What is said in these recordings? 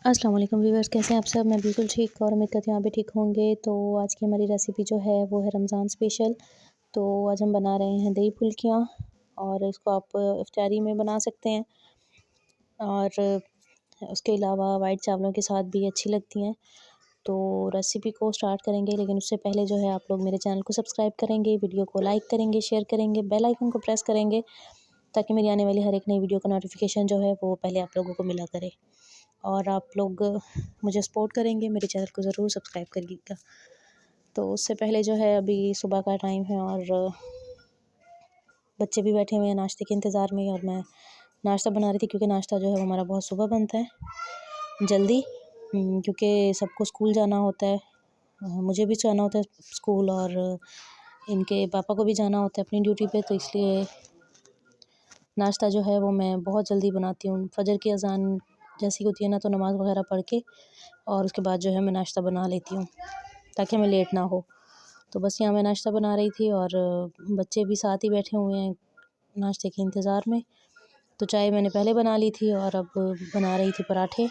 अस्सलाम वालेकुम व्यूअर्स, कैसे हैं आप सब। मैं बिल्कुल ठीक और उम्मीद करती हूँ आप भी ठीक होंगे। तो आज की हमारी रेसिपी जो है वो है रमज़ान स्पेशल। तो आज हम बना रहे हैं दही फुल्कियाँ और इसको आप इफ्तारी में बना सकते हैं और उसके अलावा वाइट चावलों के साथ भी अच्छी लगती हैं। तो रेसिपी को स्टार्ट करेंगे, लेकिन उससे पहले जो है आप लोग मेरे चैनल को सब्सक्राइब करेंगे, वीडियो को लाइक करेंगे, शेयर करेंगे, बेल आइकन को प्रेस करेंगे ताकि मेरी आने वाली हर एक नई वीडियो का नोटिफिकेशन जो है वो पहले आप लोगों को मिला करे। और आप लोग मुझे सपोर्ट करेंगे, मेरे चैनल को ज़रूर सब्सक्राइब करिएगा। तो उससे पहले जो है अभी सुबह का टाइम है और बच्चे भी बैठे हुए हैं नाश्ते के इंतज़ार में, और मैं नाश्ता बना रही थी क्योंकि नाश्ता जो है वो हमारा बहुत सुबह बनता है जल्दी, क्योंकि सबको स्कूल जाना होता है। मुझे भी जाना होता है स्कूल और इनके पापा को भी जाना होता है अपनी ड्यूटी पे, तो इसलिए नाश्ता जो है वो मैं बहुत जल्दी बनाती हूँ। फजर की अज़ान जैसी होती है ना, तो नमाज़ वगैरह पढ़ के और उसके बाद जो है मैं नाश्ता बना लेती हूँ ताकि हमें लेट ना हो। तो बस यहाँ मैं नाश्ता बना रही थी और बच्चे भी साथ ही बैठे हुए हैं नाश्ते के इंतज़ार में। तो चाय मैंने पहले बना ली थी और अब बना रही थी पराठे,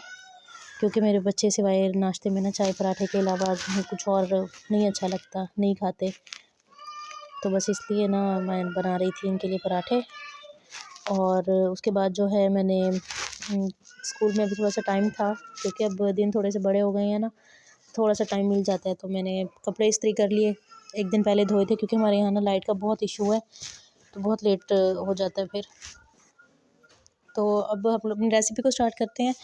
क्योंकि मेरे बच्चे सिवाय नाश्ते में ना चाय पराठे के अलावा कुछ और नहीं अच्छा लगता, नहीं खाते। तो बस इसलिए ना मैं बना रही थी इनके लिए पराठे। और उसके बाद जो है मैंने स्कूल में अभी थोड़ा सा टाइम था, क्योंकि अब दिन थोड़े से बड़े हो गए हैं ना, थोड़ा सा टाइम मिल जाता है। तो मैंने कपड़े इस्त्री कर लिए, एक दिन पहले धोए थे क्योंकि हमारे यहाँ ना लाइट का बहुत इशू है, तो बहुत लेट हो जाता है फिर। तो अब हम अपनी रेसिपी को स्टार्ट करते हैं।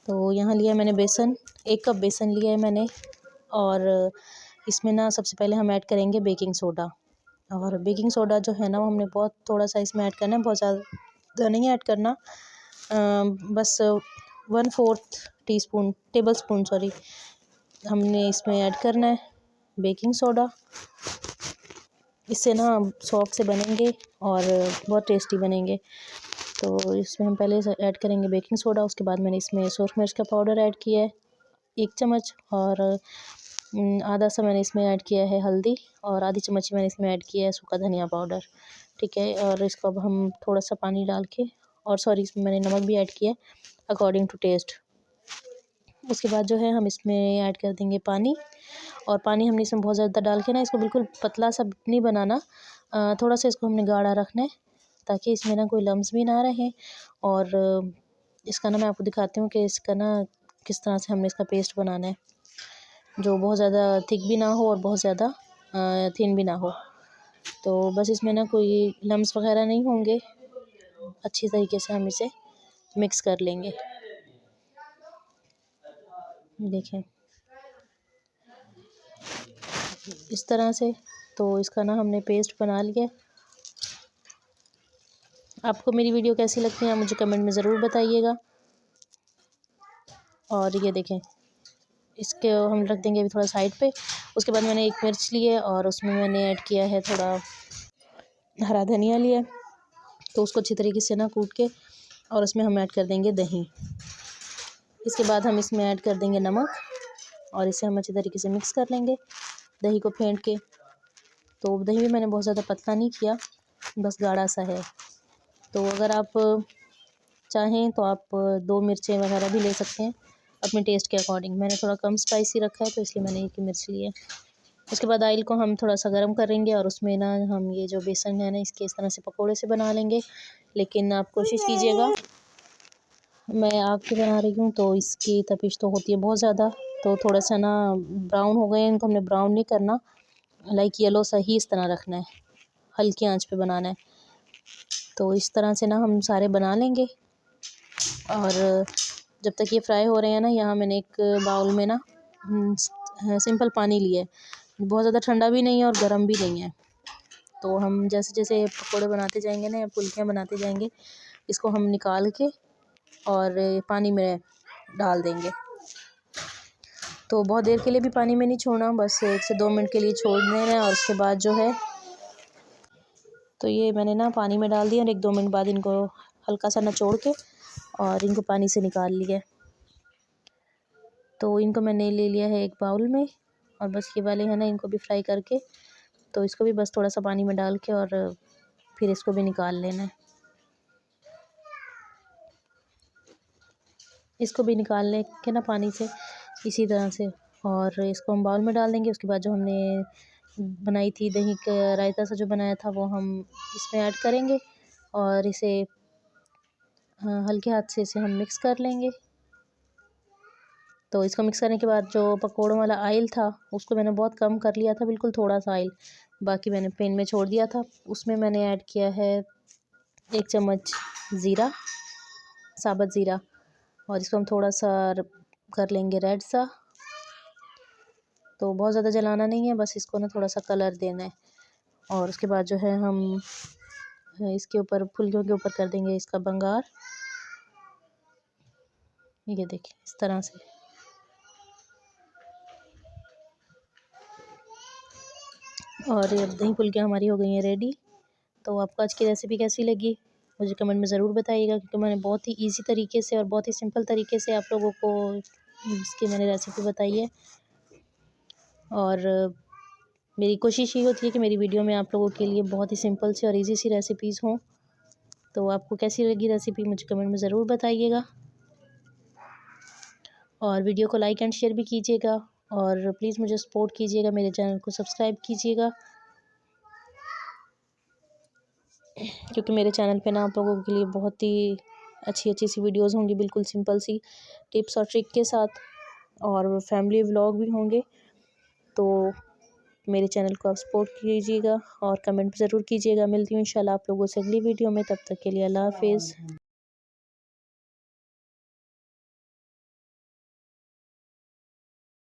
तो यहाँ लिया मैंने बेसन, 1 कप बेसन लिया है मैंने, और इसमें ना सबसे पहले हम ऐड करेंगे बेकिंग सोडा। और बेकिंग सोडा जो है ना वो हमने बहुत थोड़ा सा इसमें ऐड करना है, बहुत ज़्यादा नहीं ऐड करना। बस 1/4 टीस्पून टेबल स्पून हमने इसमें ऐड करना है बेकिंग सोडा। इससे ना सॉफ्ट से बनेंगे और बहुत टेस्टी बनेंगे। तो इसमें हम पहले ऐड करेंगे बेकिंग सोडा। उसके बाद मैंने इसमें सुरख मिर्च का पाउडर ऐड किया है 1 चम्मच, और आधा सा मैंने इसमें ऐड किया है हल्दी, और आधी चम्मच मैंने इसमें ऐड किया है सूखा धनिया पाउडर। ठीक है, और इसको अब हम थोड़ा सा पानी डाल के, और इसमें मैंने नमक भी ऐड किया है अकॉर्डिंग टू टेस्ट। उसके बाद जो है हम इसमें ऐड कर देंगे पानी, और पानी हमने इसमें बहुत ज़्यादा डाल के ना इसको बिल्कुल पतला सा नहीं बनाना, थोड़ा सा इसको हमने गाढ़ा रखना है ताकि इसमें ना कोई लम्स भी ना रहे। और इसका ना मैं आपको दिखाती हूँ कि इसका ना किस तरह से हमने इसका पेस्ट बनाना है, जो बहुत ज़्यादा थिक भी ना हो और बहुत ज़्यादा थिन भी ना हो। तो बस इसमें ना कोई लम्स वगैरह नहीं होंगे, अच्छी तरीके से हम इसे मिक्स कर लेंगे। देखें इस तरह से। तो इसका ना हमने पेस्ट बना लिया। आपको मेरी वीडियो कैसी लगती है आप मुझे कमेंट में ज़रूर बताइएगा। और ये देखें, इसके हम रख देंगे अभी थोड़ा साइड पे। उसके बाद मैंने 1 मिर्च ली है और उसमें मैंने ऐड किया है थोड़ा हरा धनिया लिया है, तो उसको अच्छी तरीके से ना कूट के, और उसमें हम ऐड कर देंगे दही। इसके बाद हम इसमें ऐड कर देंगे नमक, और इसे हम अच्छी तरीके से मिक्स कर लेंगे दही को फेंट के। तो दही भी मैंने बहुत ज़्यादा पतला नहीं किया, बस गाढ़ा सा है। तो अगर आप चाहें तो आप 2 मिर्चें वगैरह भी ले सकते हैं अपने टेस्ट के अकॉर्डिंग। मैंने थोड़ा कम स्पाइसी रखा है तो इसलिए मैंने 1 ही मिर्च ली है। उसके बाद ऑयल को हम थोड़ा सा गर्म करेंगे, और उसमें ना हम ये जो बेसन है ना इसके इस तरह से पकोड़े से बना लेंगे। लेकिन आप कोशिश कीजिएगा, मैं आग पे बना रही हूँ तो इसकी तपिश तो होती है बहुत ज़्यादा, तो थोड़ा सा ना ब्राउन हो गए हैं, इनको हमने ब्राउन नहीं करना, लाइक येलो सा ही इस तरह रखना है, हल्की आंच पे बनाना है। तो इस तरह से ना हम सारे बना लेंगे। और जब तक ये फ्राई हो रहे हैं ना, यहाँ मैंने एक बाउल में ना सिंपल पानी लिया है, बहुत ज़्यादा ठंडा भी नहीं है और गर्म भी नहीं है। तो हम जैसे जैसे पकोड़े बनाते जाएंगे ना या फुल्कियाँ बनाते जाएंगे, इसको हम निकाल के और पानी में डाल देंगे। तो बहुत देर के लिए भी पानी में नहीं छोड़ना, बस 1 से 2 मिनट के लिए छोड़ देना है। और उसके बाद जो है, तो ये मैंने ना पानी में डाल दिया और 1-2 मिनट बाद इनको हल्का सा निचोड़ के और इनको पानी से निकाल लिया। तो इनको मैंने ले लिया है एक बाउल में, और बस ये वाले हैं ना इनको भी फ्राई करके, तो इसको भी बस थोड़ा सा पानी में डाल के और फिर इसको भी निकाल लेना है। इसको भी निकाल लें के ना पानी से इसी तरह से, और इसको हम बाउल में डाल देंगे। उसके बाद जो हमने बनाई थी दही का रायता सा जो बनाया था वो हम इसमें ऐड करेंगे और इसे हल्के हाथ से इसे हम मिक्स कर लेंगे। तो इसको मिक्स करने के बाद जो पकौड़ों वाला ऑयल था उसको मैंने बहुत कम कर लिया था, बिल्कुल थोड़ा सा ऑयल बाकी मैंने पैन में छोड़ दिया था। उसमें मैंने ऐड किया है 1 चम्मच ज़ीरा, साबुत ज़ीरा, और इसको हम थोड़ा सा कर लेंगे रेड सा। तो बहुत ज़्यादा जलाना नहीं है, बस इसको ना थोड़ा सा कलर देना है। और उसके बाद जो है हम इसके ऊपर फुल्कियों के ऊपर कर देंगे इसका बंगार। ये देखिए इस तरह से। और ये दही फुल्कियाँ हमारी हो गई हैं रेडी। तो आपको आज की रेसिपी कैसी लगी मुझे कमेंट में ज़रूर बताइएगा, क्योंकि मैंने बहुत ही इजी तरीके से और बहुत ही सिंपल तरीके से आप लोगों को इसकी मैंने रेसिपी बताई है। और मेरी कोशिश ये होती है कि मेरी वीडियो में आप लोगों के लिए बहुत ही सिंपल सी और इजी सी रेसिपीज़ हों। तो आपको कैसी लगी रेसिपी मुझे कमेंट में ज़रूर बताइएगा, और वीडियो को लाइक एंड शेयर भी कीजिएगा, और प्लीज़ मुझे सपोर्ट कीजिएगा, मेरे चैनल को सब्सक्राइब कीजिएगा, क्योंकि मेरे चैनल पे ना आप लोगों के लिए बहुत ही अच्छी अच्छी सी वीडियोस होंगी, बिल्कुल सिंपल सी टिप्स और ट्रिक के साथ, और फैमिली व्लॉग भी होंगे। तो मेरे चैनल को आप सपोर्ट कीजिएगा और कमेंट ज़रूर कीजिएगा। मिलती हूँ इंशाल्लाह आप लोगों से अगली वीडियो में, तब तक के लिए अल्लाह हाफिज़।